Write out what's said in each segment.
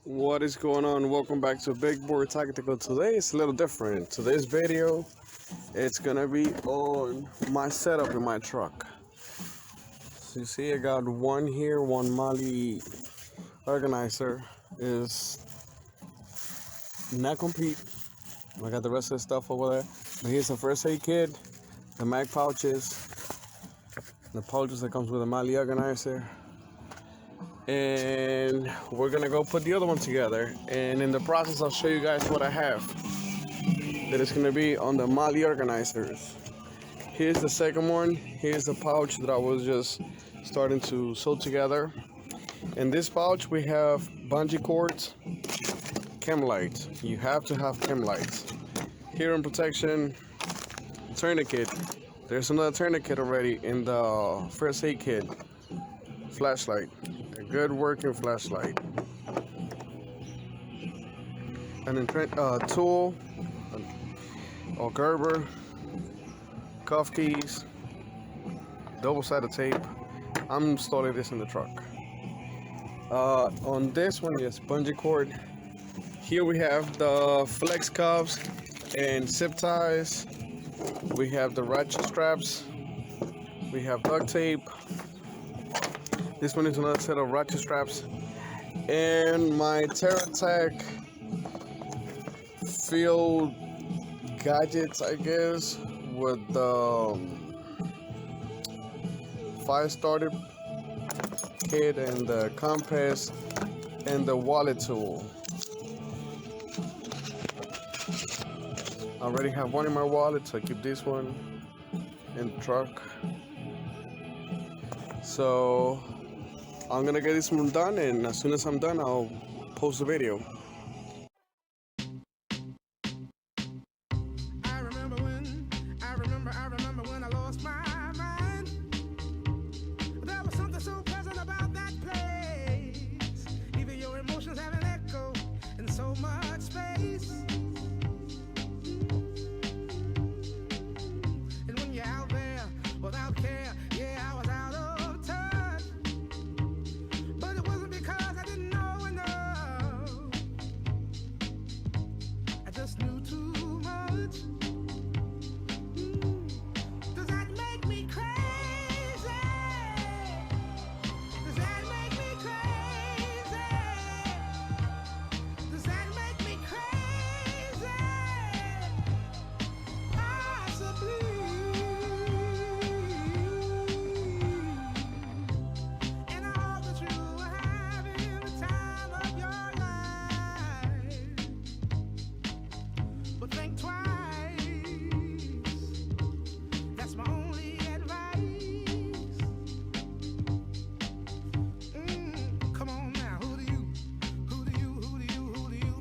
What is going on? Welcome back to Big Board Tactical. Today it's a little different. Today's video, it's gonna be on my setup in my truck. So you see I got one here, one Molle organizer is not complete. I got the rest of the stuff over there. But here's the first aid kit, the mag pouches, the pouches that comes with a Molle organizer. And we're gonna go put the other one together, and in the process I'll show you guys what I have that is gonna be on the Molle organizers. Here's the second one. Here's the pouch that I was just starting to sew together. In this pouch we have bungee cords, chemlights. You have to have chemlights. Here in protection, tourniquet. There's another tourniquet already in the first aid kit. Flashlight, a good working flashlight. An tool, or Gerber, cuff keys, double-sided tape. I'm installing this in the truck. On this one, yes, bungee cord. Here we have the Flexcuffs and zip ties. We have the ratchet straps. We have duct tape. This one is another set of ratchet straps, and my TerraTech field gadgets, I guess, with the fire starter kit and the compass and the wallet tool. I already have one in my wallet, so I keep this one in the truck. So I'm gonna get this one done, and as soon as I'm done, I'll post the video. I remember when I lost my mind. There was something so pleasant about that place. Even your emotions have an echo in so much space. And when you're out there without care, yeah, I was out of touch. But it wasn't because I didn't know enough. I just knew too much. Does that make me crazy? Does that make me crazy? Does that make me crazy? Possibly. And I hope that you are having the time of your life. But think twice. That's my only advice. Come on now, who do you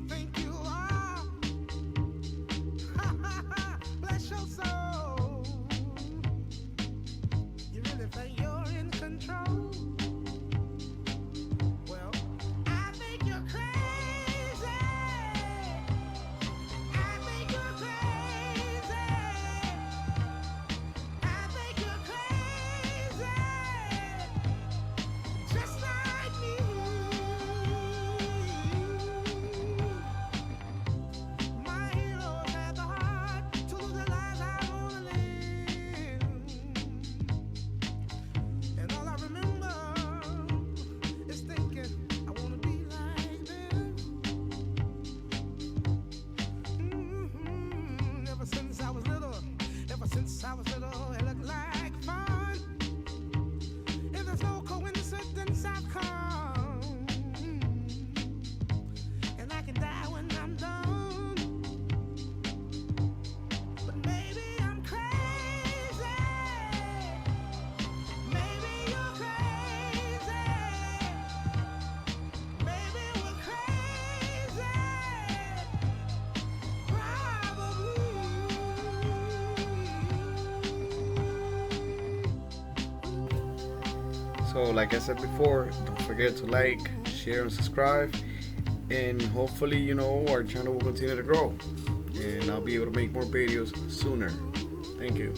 think you are? Bless your soul. You really think you're in control? Well, I think you're crazy. I think you're crazy. I think you're crazy. Just like me. My heroes had the heart to lose the lives I wanna live. And all I remember is thinking I wanna be like them. Ever since I was little, it looked like fun. If there's no coincidence, I've come. And I can die when I'm done. But maybe I'm crazy. Maybe you're crazy. Maybe we're crazy. Probably. So like I said before, don't forget to like, share, and subscribe, and hopefully, our channel will continue to grow, and I'll be able to make more videos sooner. Thank you.